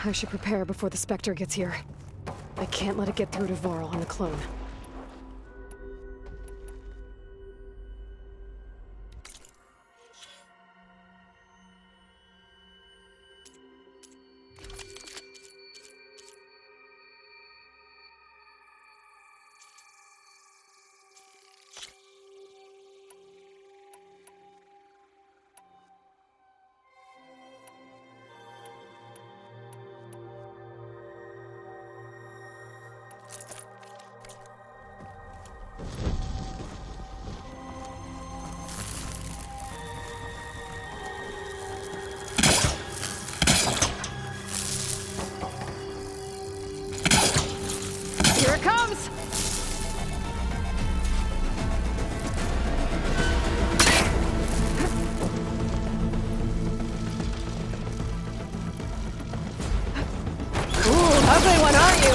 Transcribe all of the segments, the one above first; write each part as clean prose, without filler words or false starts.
I should prepare before the Spectre gets here. I can't let it get through to Varl on the clone. Here it comes! Ooh, ugly one, aren't you?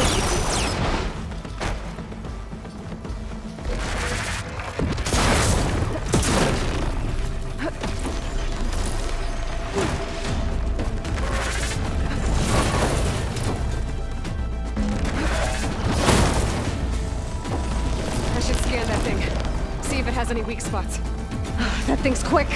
I should scan that thing. See if it has any weak spots. That thing's quick!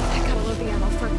I gotta load the ammo first.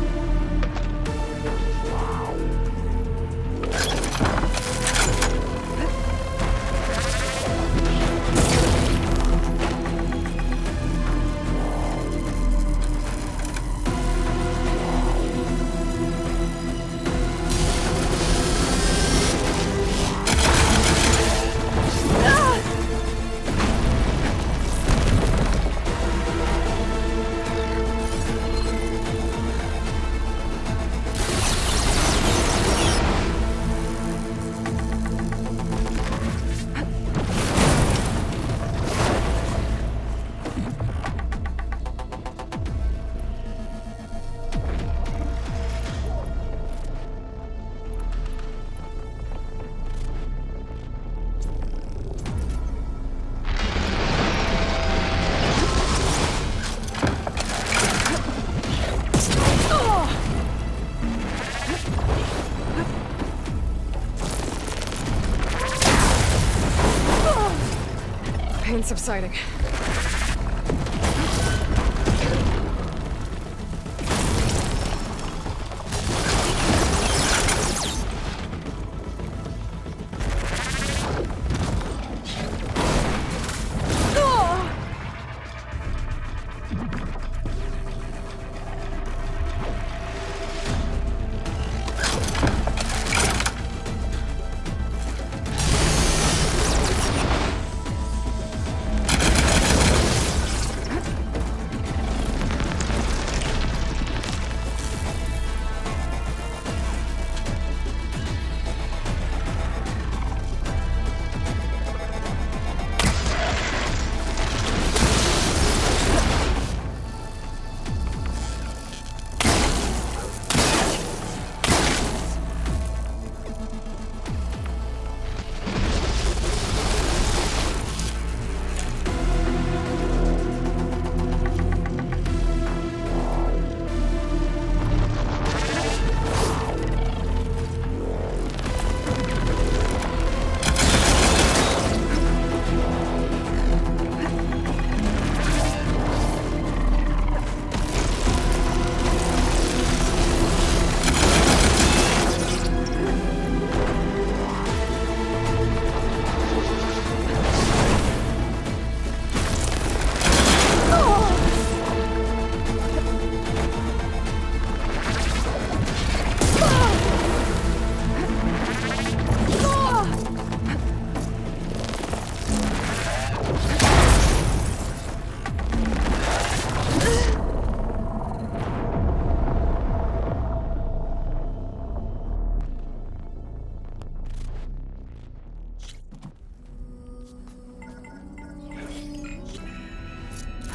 Pain subsiding.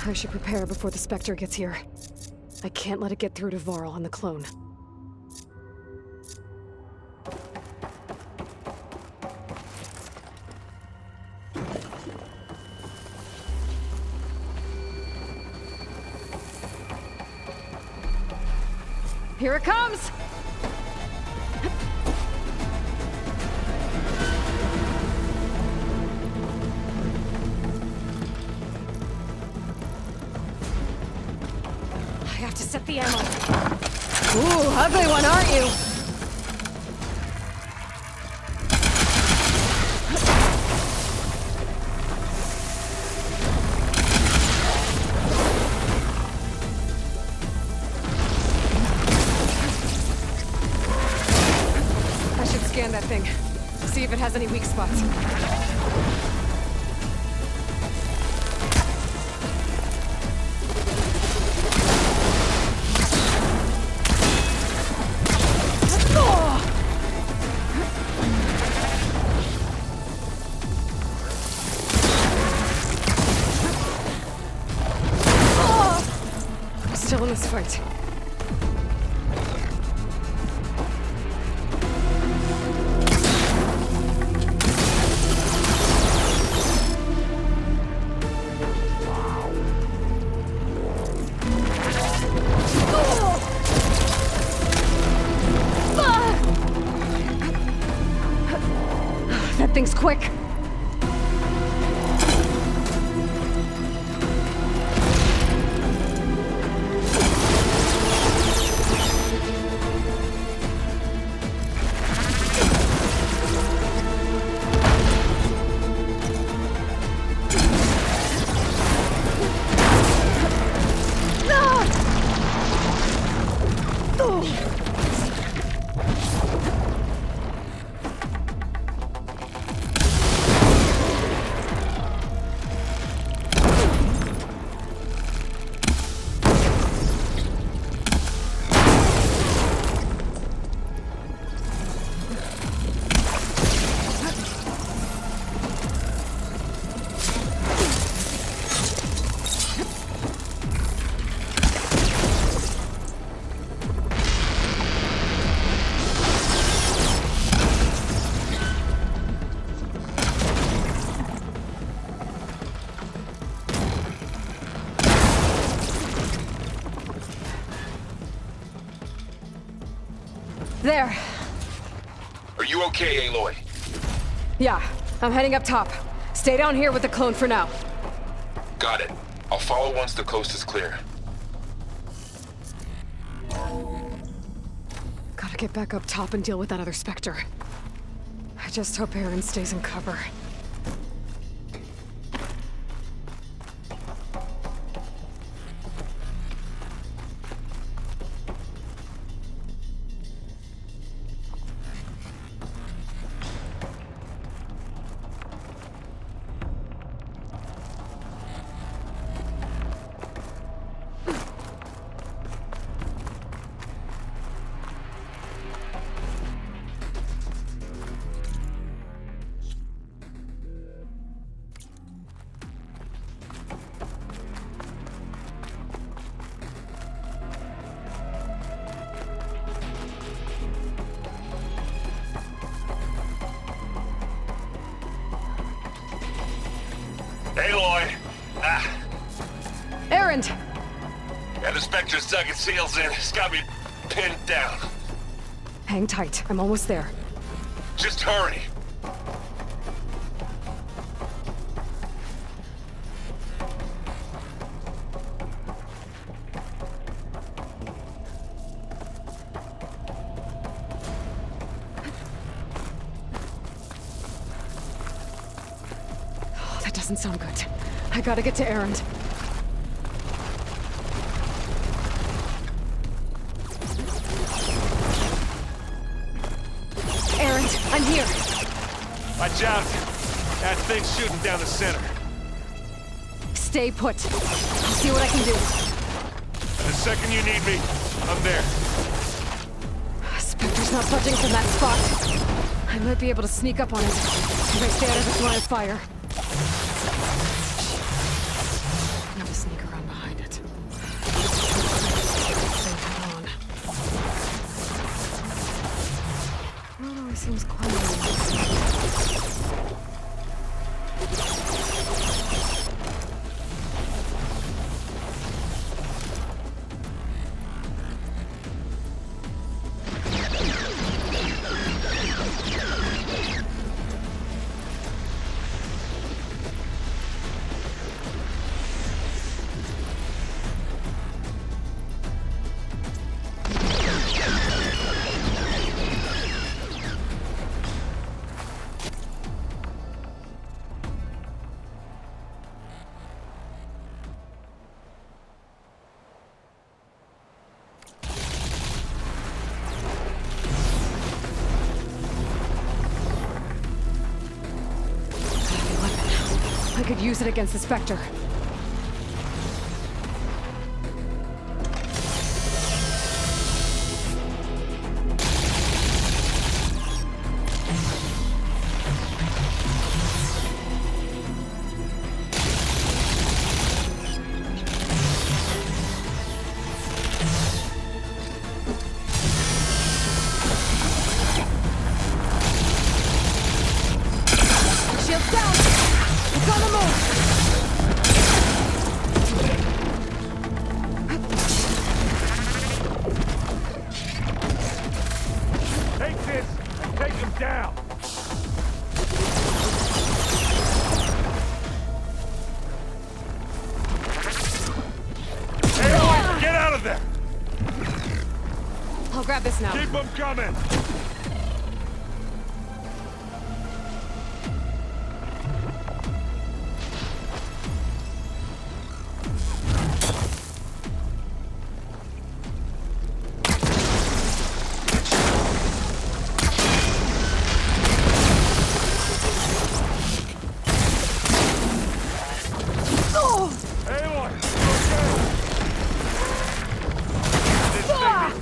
I should prepare before the Spectre gets here. I can't let it get through to Varl and the clone. Here it comes! I have to set the ammo. Ooh, ugly one, aren't you? I should scan that thing. See if it has any weak spots. Still in this fight. That thing's quick. There. Are you okay, Aloy? Yeah, I'm heading up top. Stay down here with the clone for now. Got it. I'll follow once the coast is clear. Gotta get back up top and deal with that other Spectre. I just hope Aaron stays in cover. Aloy! Aaron! Yeah, the Spectre's dug its heels in. It's got me pinned down. Hang tight. I'm almost there. Just hurry. Oh, that doesn't sound good. I gotta get to Aaron. Aaron, I'm here. Watch out! That thing's shooting down the center. Stay put. I'll see what I can do. The second you need me, I'm there. Spectre's not budging from that spot. I might be able to sneak up on it if I stay out of its line of fire. Need to sneak around Seems quiet. I could use it against the Spectre. Shields down! It's on the move! Take this and take him down! Hey, boys, get out of there! I'll grab this now. Keep them coming!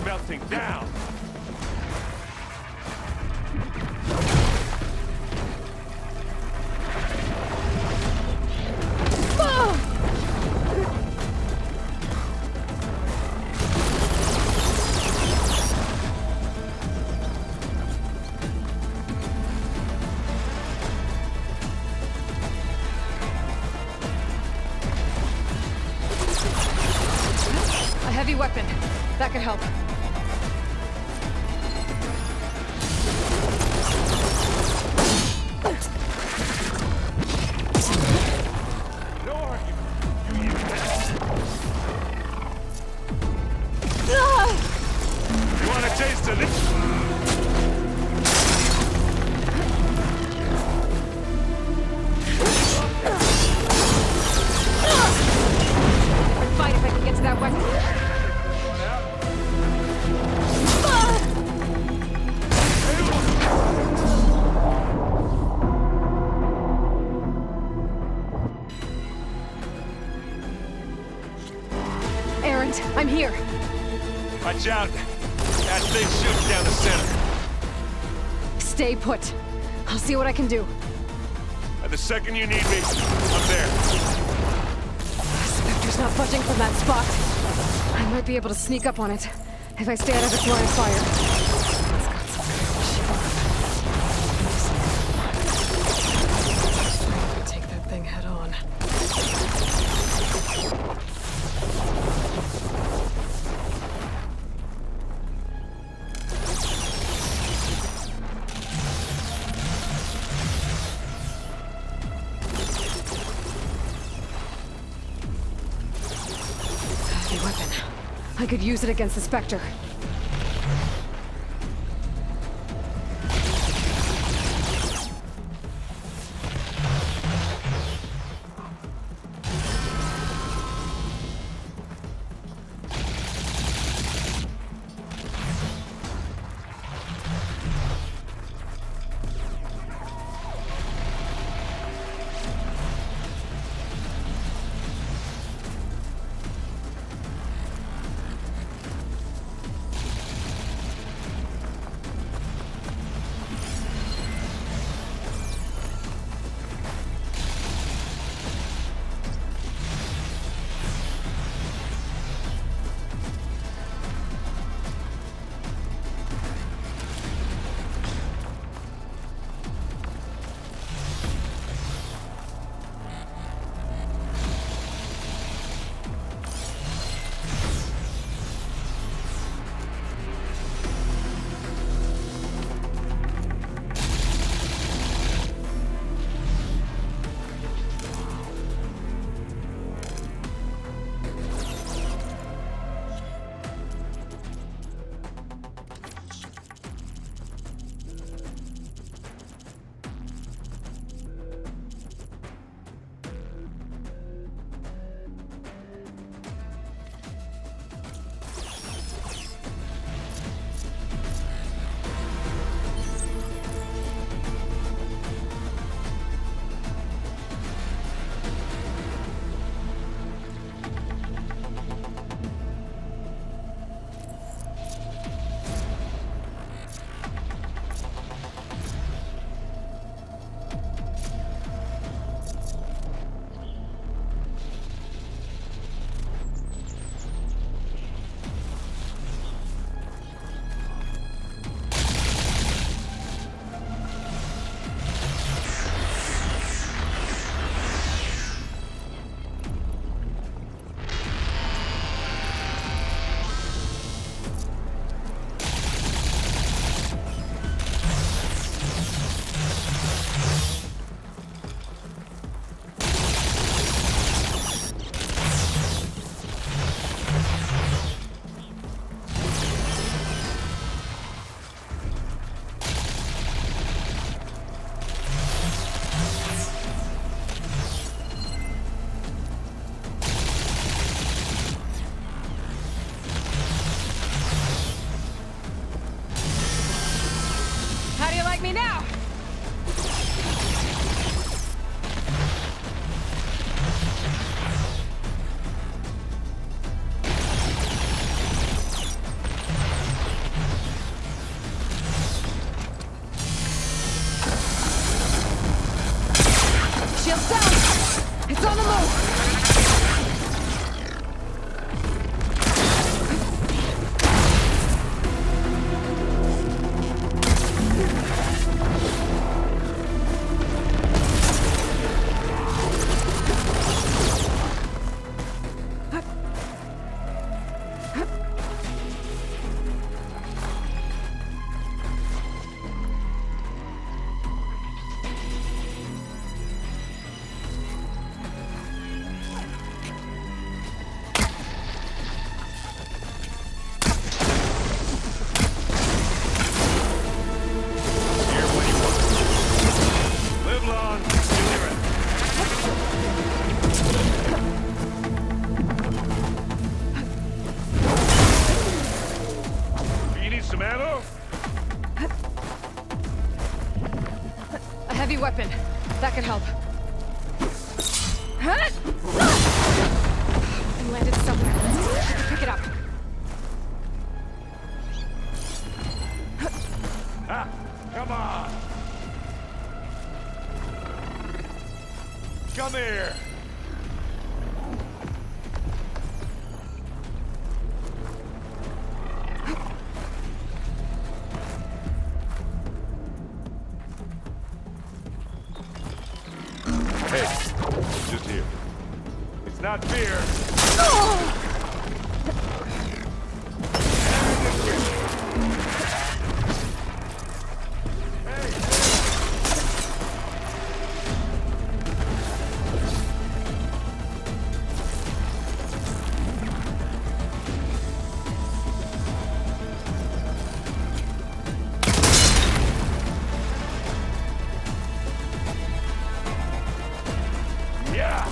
Melting down. A heavy weapon. That could help. No argument. You use that. You want a taste of this? I'd fight if I could get to that weapon. Errant, I'm here. Watch out. That thing shoots down the center. Stay put. I'll see what I can do. And the second you need me, I'm there. Spectre's not budging from that spot. I might be able to sneak up on it if I stay out of its line of fire. It's got some I could take that thing head on. Heavy weapon. I could use it against the Spectre. Shields down! It's on the move! A heavy weapon. That could help. Weapon landed somewhere. I can pick it up. Ah, come on! Come here! Hey, just here. It's not fear. Yeah!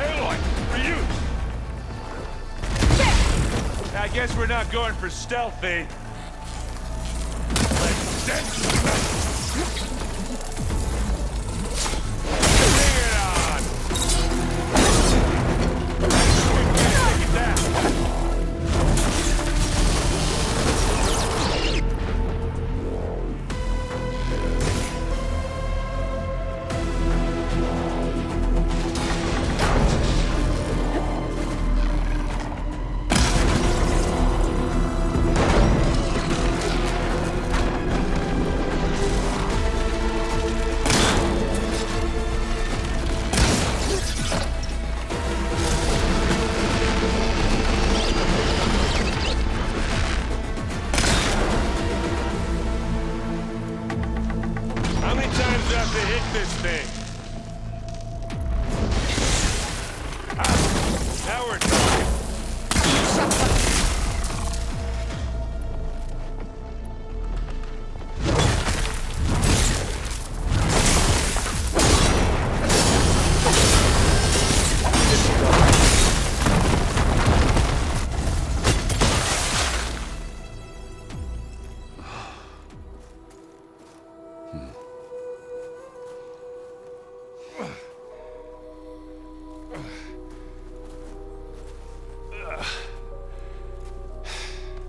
Aloy, for you! I guess we're not going for stealthy. Let's bring it on! Look at that! How many times do I have to hit this thing? Ah, now we're talking.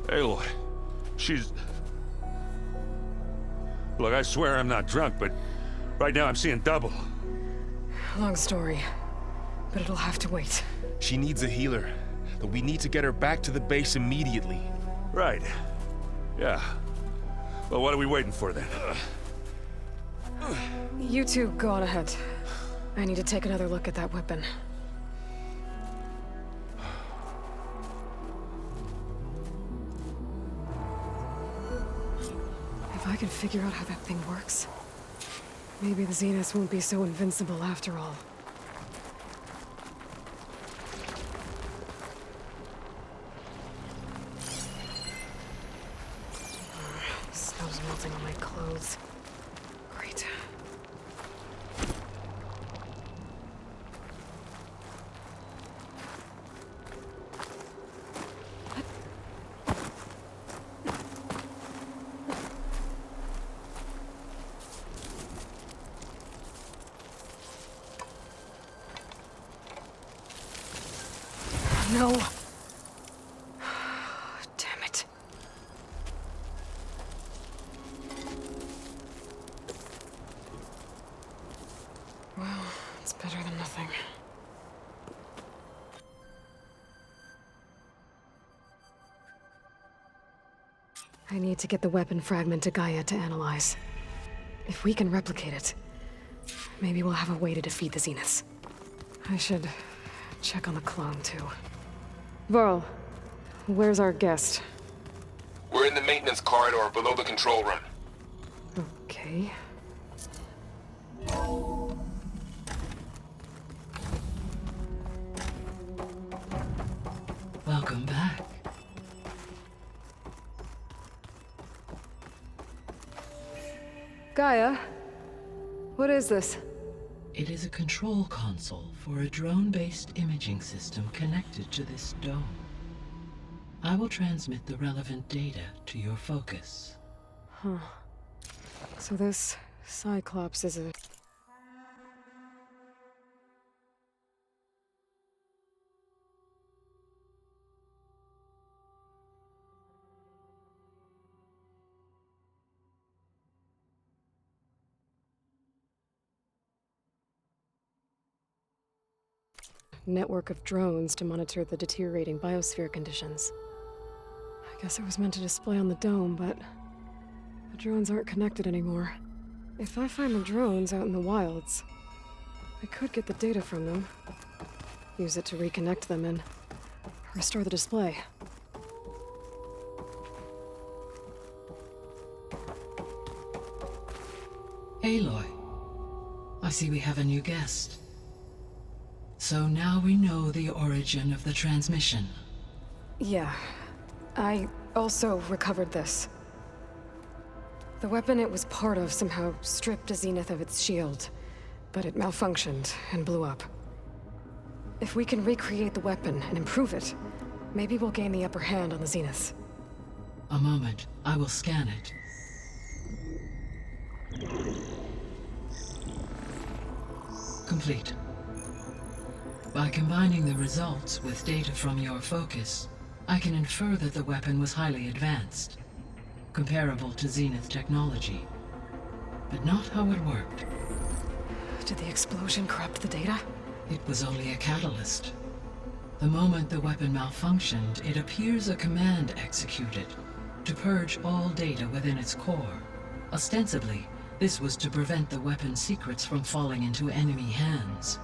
Aloy, she's... Look, I swear I'm not drunk, but right now I'm seeing double. Long story, but it'll have to wait. She needs a healer, but we need to get her back to the base immediately. Right. Yeah. Well, what are we waiting for then? You two go on ahead. I need to take another look at that weapon. If I can figure out how that thing works, maybe the Zeniths won't be so invincible after all. Snow's melting on my clothes. Great. No. Damn it. better than nothing. I need to get the weapon fragment to Gaia to analyze. If we can replicate it, maybe we'll have a way to defeat the Zeniths. I should check on the clone, too. Varl, where's our guest? We're in the maintenance corridor below the control room. Okay. Welcome back. Gaia, what is this? It is a control console for a drone-based imaging system connected to this dome. I will transmit the relevant data to your focus. Huh. So this Cyclops is a... network of drones to monitor the deteriorating biosphere conditions. I guess it was meant to display on the dome, but the drones aren't connected anymore. If I find the drones out in the wilds, I could get the data from them, use it to reconnect them and restore the display. Aloy, I see we have a new guest. So now we know the origin of the transmission. Yeah. I also recovered this. The weapon it was part of somehow stripped a Zenith of its shield, but it malfunctioned and blew up. If we can recreate the weapon and improve it, maybe we'll gain the upper hand on the Zeniths. A moment, I will scan it. Complete. By combining the results with data from your focus, I can infer that the weapon was highly advanced, comparable to Zenith technology, but not how it worked. Did the explosion corrupt the data? It was only a catalyst. The moment the weapon malfunctioned, it appears a command executed to purge all data within its core. Ostensibly, this was to prevent the weapon's secrets from falling into enemy hands.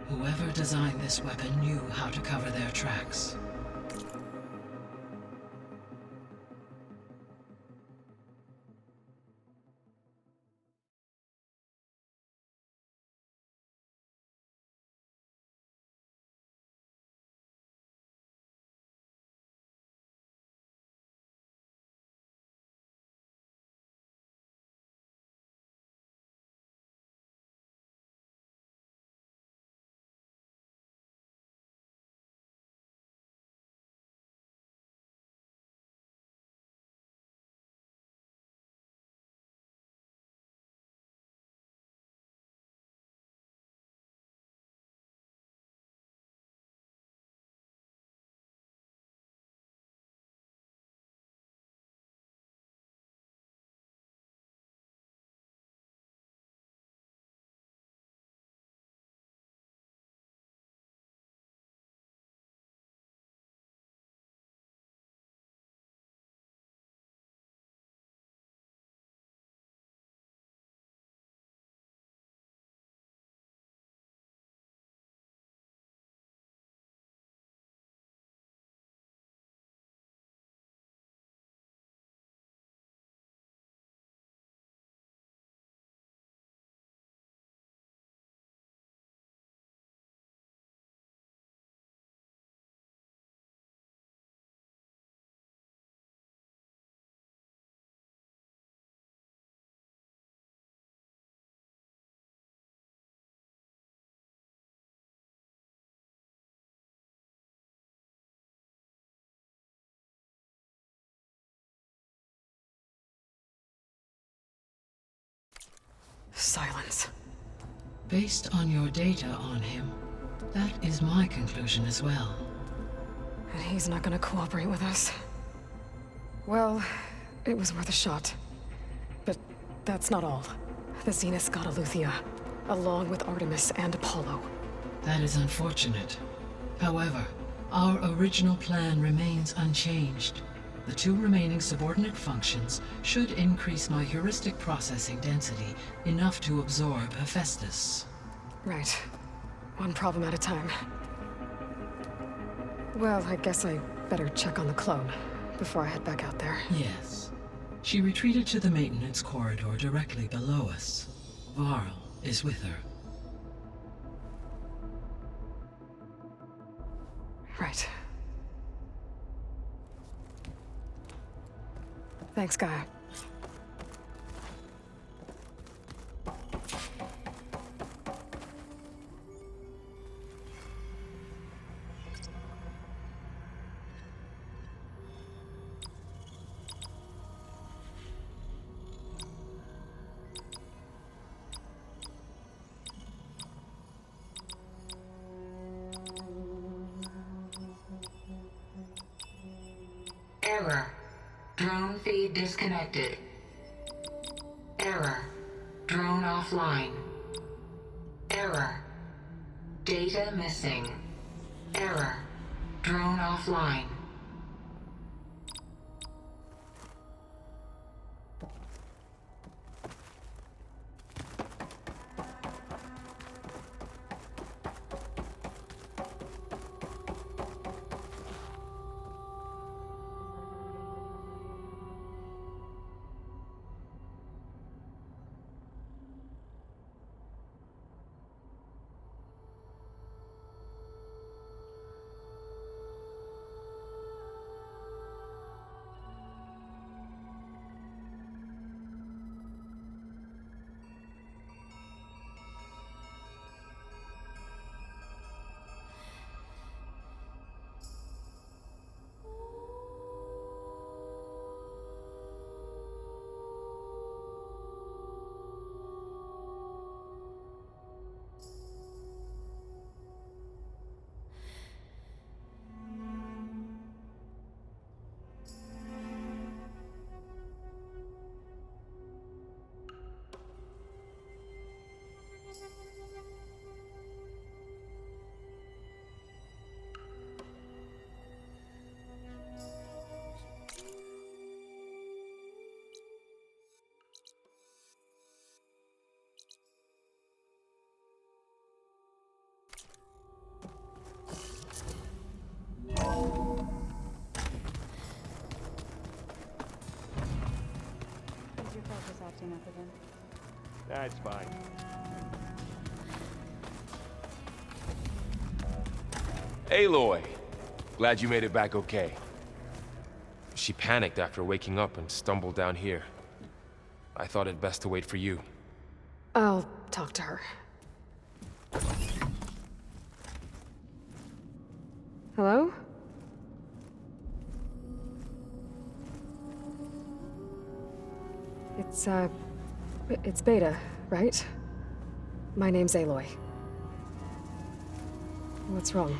Whoever designed this weapon knew how to cover their tracks. Silence. Based on your data on him, that is my conclusion as well. And he's not gonna cooperate with us. Well, it was worth a shot. But that's not all. The Zenith's got Aletheia, along with Artemis and Apollo. That is unfortunate. However, our original plan remains unchanged. The 2 remaining subordinate functions should increase my heuristic processing density enough to absorb Hephaestus. Right. One problem at a time. Well, I guess I better check on the clone before I head back out there. Yes. She retreated to the maintenance corridor directly below us. Varl is with her. Right. Thanks, Gaia. Error. Drone feed disconnected. Error. Drone offline. Error. Data missing. Error. Drone offline. acting up again. That's fine. Aloy! Glad you made it back okay. She panicked after waking up and stumbled down here. I thought it best to wait for you. I'll talk to her. Hello? It's Beta, right? My name's Aloy. What's wrong?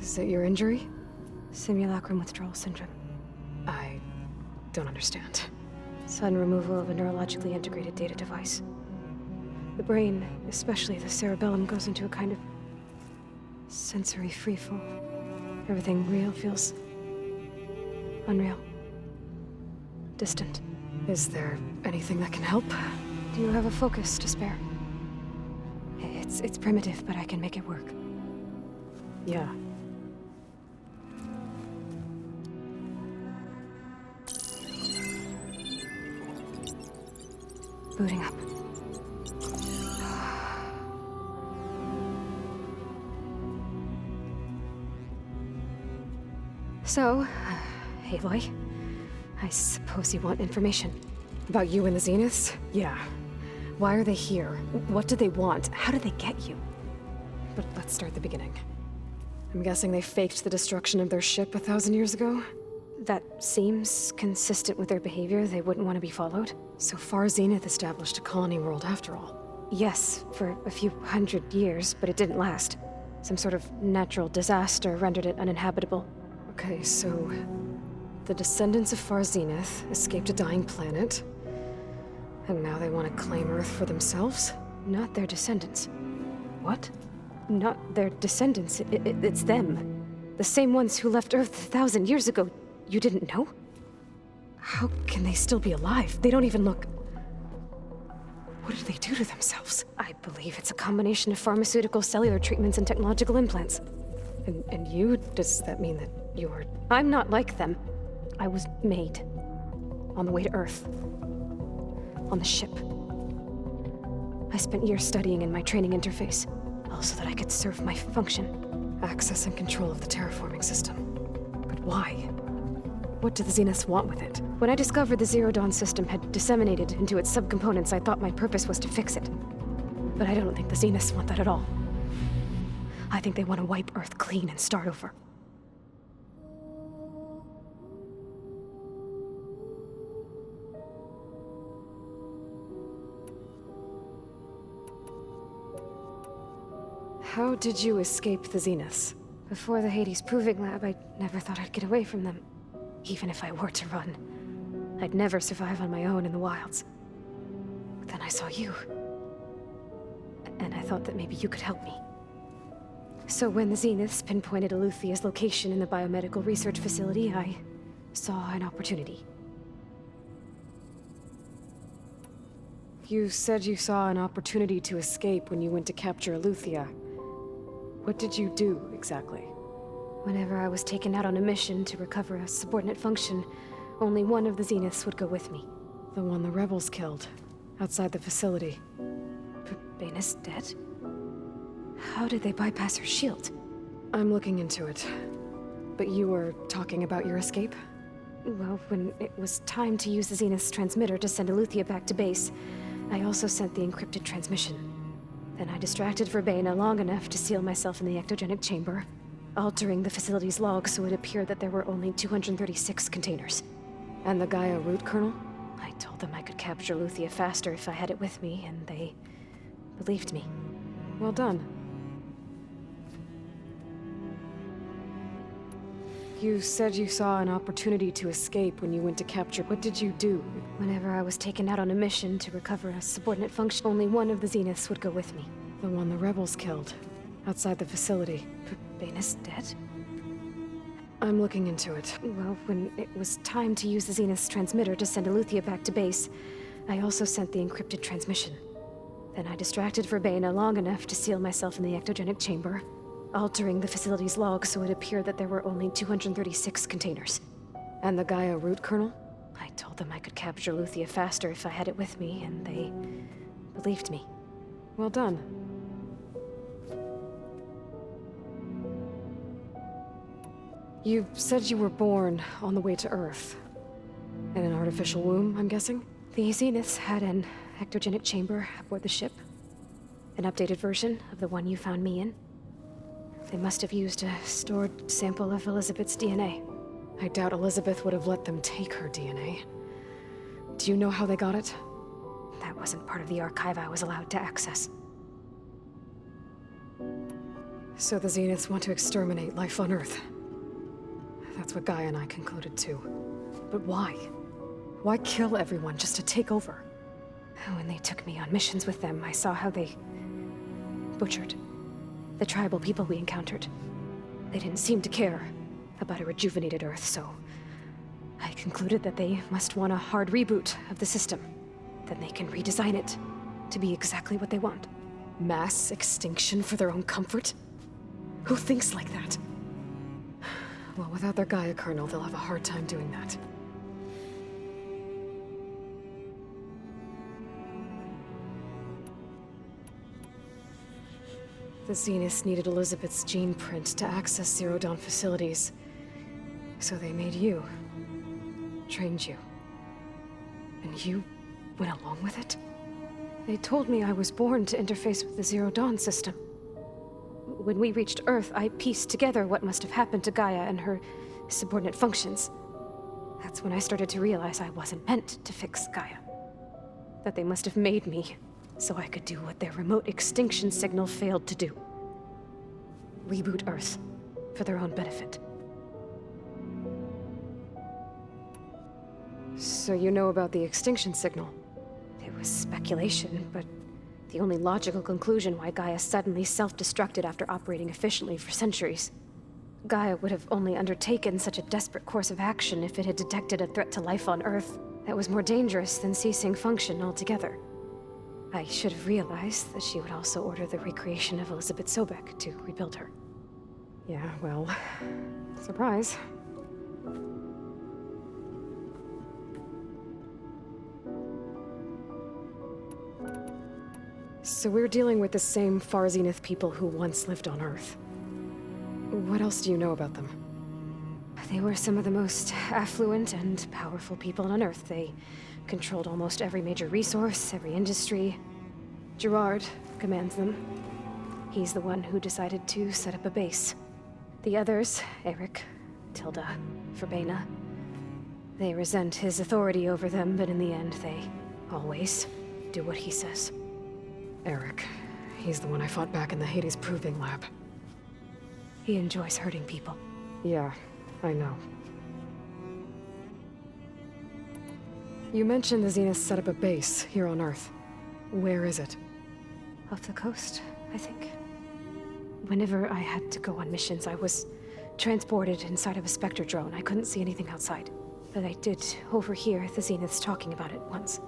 Is it your injury? Simulacrum withdrawal syndrome. I don't understand. Sudden removal of a neurologically integrated data device. The brain, especially the cerebellum, goes into a kind of sensory freefall. Everything real feels unreal. Distant. Is there anything that can help? Do you have a focus to spare? It's primitive, but I can make it work. Yeah. Booting up. So, Aloy, I suppose you want information. About you and the Zeniths? Yeah. Why are they here? What do they want? How did they get you? But let's start at the beginning. I'm guessing they faked the destruction of their ship 1,000 years ago? That seems consistent with their behavior. They wouldn't want to be followed. So Far Zenith established a colony world after all. Yes, for a few hundred years, but it didn't last. Some sort of natural disaster rendered it uninhabitable. Okay, so the descendants of Far Zenith escaped a dying planet, and now they want to claim Earth for themselves? Not their descendants. What? Not their descendants. It's them. The same ones who left Earth 1,000 years ago. You didn't know? How can they still be alive? They don't even look... What did they do to themselves? I believe it's a combination of pharmaceutical, cellular treatments, and technological implants. And you? Does that mean that you're... I'm not like them. I was made. On the way to Earth. On the ship. I spent years studying in my training interface, all so that I could serve my function. Access and control of the terraforming system. But why? What do the Zeniths want with it? When I discovered the Zero Dawn system had disseminated into its subcomponents, I thought my purpose was to fix it. But I don't think the Zeniths want that at all. I think they want to wipe Earth clean and start over. How did you escape the Zeniths? Before the Hades Proving Lab, I never thought I'd get away from them. Even if I were to run, I'd never survive on my own in the wilds. But then I saw you. And I thought that maybe you could help me. So when the Zeniths pinpointed Eluthia's location in the biomedical research facility, I saw an opportunity. You said you saw an opportunity to escape when you went to capture Eluthia. What did you do, exactly? Whenever I was taken out on a mission to recover a subordinate function, only one of the Zeniths would go with me. The one the rebels killed, outside the facility. Baina's dead? How did they bypass her shield? I'm looking into it. But you were talking about your escape? Well, when it was time to use the Zenith's transmitter to send Eluthia back to base, I also sent the encrypted transmission. Then I distracted Verbena long enough to seal myself in the ectogenic chamber, altering the facility's log so it appeared that there were only 236 containers. And the Gaia root kernel? I told them I could capture Eluthia faster if I had it with me, and they believed me. Well done. You said you saw an opportunity to escape when you went to capture. What did you do? Whenever I was taken out on a mission to recover a subordinate function, only one of the Zeniths would go with me. The one the rebels killed, outside the facility. Baina's dead? I'm looking into it. Well, when it was time to use the Zenith's transmitter to send Eluthia back to base, I also sent the encrypted transmission. Then I distracted Verbena long enough to seal myself in the ectogenic chamber, altering the facility's log so it appeared that there were only 236 containers. And the Gaia root kernel? I told them I could capture Eluthia faster if I had it with me, and they believed me. Well done. You said you were born on the way to Earth. In an artificial womb, I'm guessing? The Zeniths had an ectogenic chamber aboard the ship. An updated version of the one you found me in. They must have used a stored sample of Elizabeth's DNA. I doubt Elizabeth would have let them take her DNA. Do you know how they got it? That wasn't part of the archive I was allowed to access. So the Zeniths want to exterminate life on Earth. That's what Gaia and I concluded too. But why? Why kill everyone just to take over? When they took me on missions with them, I saw how they butchered the tribal people we encountered. They didn't seem to care about a rejuvenated Earth, so I concluded that they must want a hard reboot of the system. Then they can redesign it to be exactly what they want. Mass extinction for their own comfort? Who thinks like that? Well, without their Gaia kernel, they'll have a hard time doing that. The Zeniths needed Elizabeth's gene print to access Zero Dawn facilities. So they made you. Trained you. And you went along with it? They told me I was born to interface with the Zero Dawn system. When we reached Earth, I pieced together what must have happened to Gaia and her subordinate functions. That's when I started to realize I wasn't meant to fix Gaia. That they must have made me so I could do what their remote extinction signal failed to do. Reboot Earth for their own benefit. So you know about the extinction signal? It was speculation, but the only logical conclusion why Gaia suddenly self-destructed after operating efficiently for centuries. Gaia would have only undertaken such a desperate course of action if it had detected a threat to life on Earth that was more dangerous than ceasing function altogether. I should have realized that she would also order the recreation of Elizabeth Sobek to rebuild her. Yeah, well, surprise. So we're dealing with the same Far Zenith people who once lived on Earth. What else do you know about them? They were some of the most affluent and powerful people on Earth. They controlled almost every major resource, every industry. Gerard commands them. He's the one who decided to set up a base. The others, Eric, Tilda, Verbena, they resent his authority over them, but in the end, they always do what he says. Eric. He's the one I fought back in the Hades Proving Lab. He enjoys hurting people. Yeah, I know. You mentioned the Zenith set up a base here on Earth. Where is it? Off the coast, I think. Whenever I had to go on missions, I was transported inside of a Spectre drone. I couldn't see anything outside. But I did overhear the Zeniths talking about it once.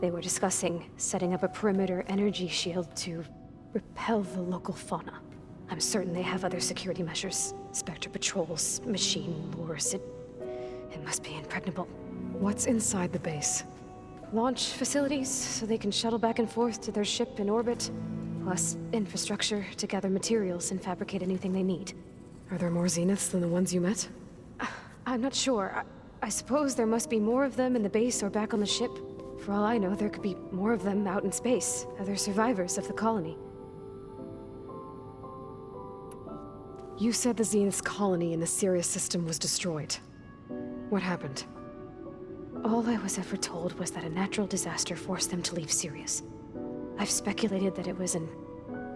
They were discussing setting up a perimeter energy shield to repel the local fauna. I'm certain they have other security measures. Spectre patrols, machine lures. It must be impregnable. What's inside the base? Launch facilities, so they can shuttle back and forth to their ship in orbit. Plus infrastructure to gather materials and fabricate anything they need. Are there more Zeniths than the ones you met? I'm not sure. I suppose there must be more of them in the base or back on the ship. For all I know, there could be more of them out in space, other survivors of the colony. You said the Zenith's colony in the Sirius system was destroyed. What happened? All I was ever told was that a natural disaster forced them to leave Sirius. I've speculated that it was an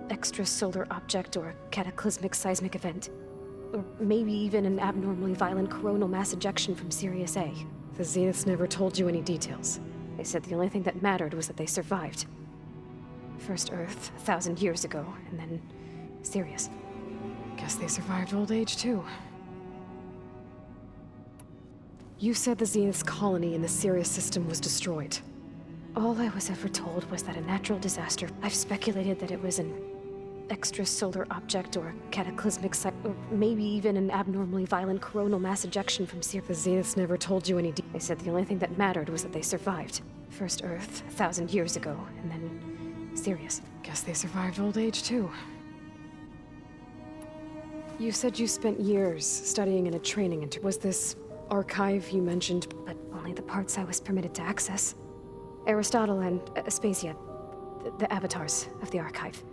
extrasolar object or a cataclysmic seismic event. Or maybe even an abnormally violent coronal mass ejection from Sirius A. The Zeniths never told you any details. They said the only thing that mattered was that they survived. First Earth, 1,000 years ago, and then Sirius. Guess they survived old age, too. You said the Zenith's colony in the Sirius system was destroyed. All I was ever told was that a natural disaster... I've speculated that it was an extrasolar object or a cataclysmic or maybe even an abnormally violent coronal mass ejection from Sirius. The Zeniths never told you any They said the only thing that mattered was that they survived. First Earth, 1,000 years ago, and then Sirius. Guess they survived old age, too. You said you spent years studying in a training was this archive you mentioned? But only the parts I was permitted to access. Aristotle and Aspasia, the avatars of the archive,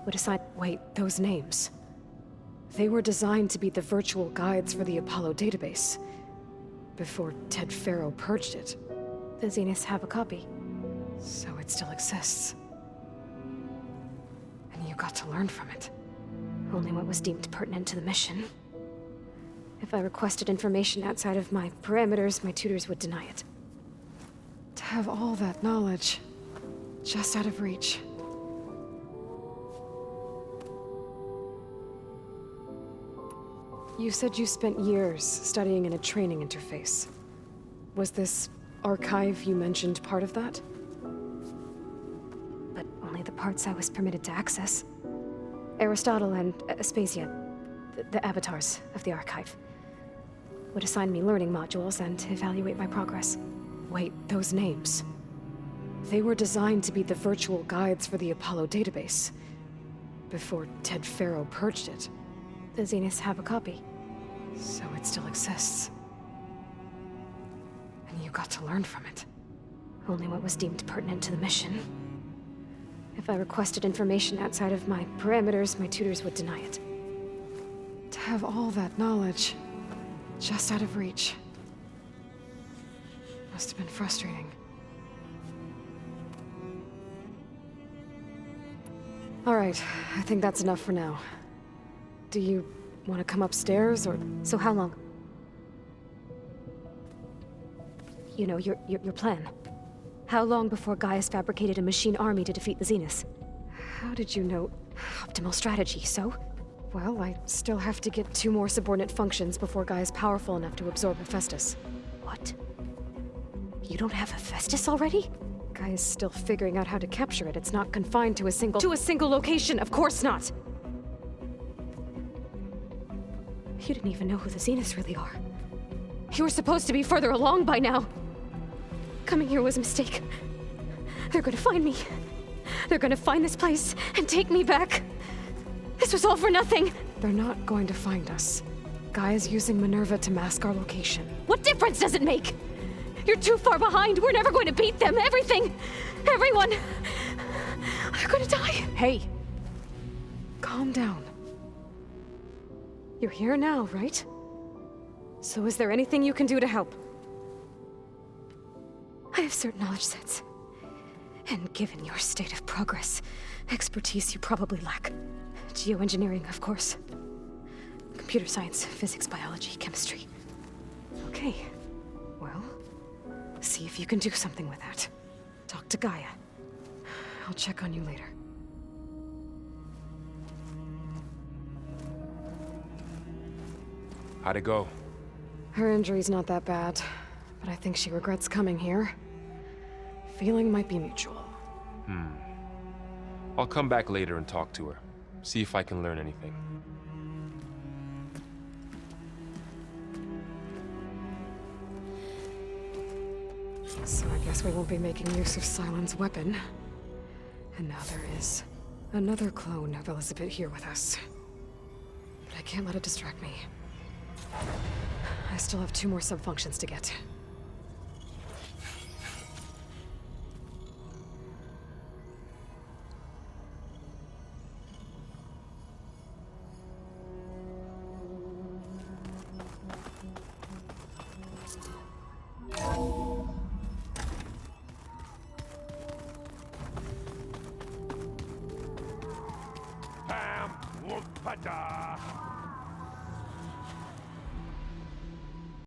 would assign... Wait, those names. They were designed to be the virtual guides for the Apollo database. Before Ted Faro purged it. The Zeniths have a copy. So it still exists. And you got to learn from it. Only what was deemed pertinent to the mission. If I requested information outside of my parameters, my tutors would deny it. To have all that knowledge, just out of reach. You said you spent years studying in a training interface. Was this archive you mentioned part of that? But only the parts I was permitted to access. Aristotle and Aspasia, the avatars of the archive, would assign me learning modules and evaluate my progress. Wait, those names. They were designed to be the virtual guides for the Apollo database. Before Ted Faro purged it. The Zeniths have a copy. So it still exists. And you got to learn from it. Only what was deemed pertinent to the mission. If I requested information outside of my parameters, my tutors would deny it. To have all that knowledge, Just out of reach. Must have been frustrating. All right, I think that's enough for now. Do you want to come upstairs, or... So how long? You know, your plan. How long before Gaius fabricated a machine army to defeat the Zeniths? How did you know? Optimal strategy, so? Well, I still have to get 2 more subordinate functions before Guy is powerful enough to absorb Hephaestus. What? You don't have Hephaestus already? Guy is still figuring out how to capture it. It's not confined to a single... To a single location! Of course not! You didn't even know who the Zeniths really are. You were supposed to be further along by now! Coming here was a mistake. They're gonna find me. They're gonna find this place and take me back. This was all for nothing! They're not going to find us. Guy is using Minerva to mask our location. What difference does it make? You're too far behind. We're never going to beat them. Everything. Everyone. They're gonna die. Hey. Calm down. You're here now, right? So is there anything you can do to help? I have certain knowledge sets. And given your state of progress, expertise you probably lack. Geoengineering, of course. Computer science, physics, biology, chemistry. Okay. Well, see if you can do something with that. Talk to Gaia. I'll check on you later. How'd it go? Her injury's not that bad, but I think she regrets coming here. Feeling might be mutual. I'll come back later and talk to her. See if I can learn anything. So I guess we won't be making use of Sylens' weapon. And now there is another clone of Elizabeth here with us. But I can't let it distract me. I still have 2 more sub-functions to get. Pam, Whoop-a-da.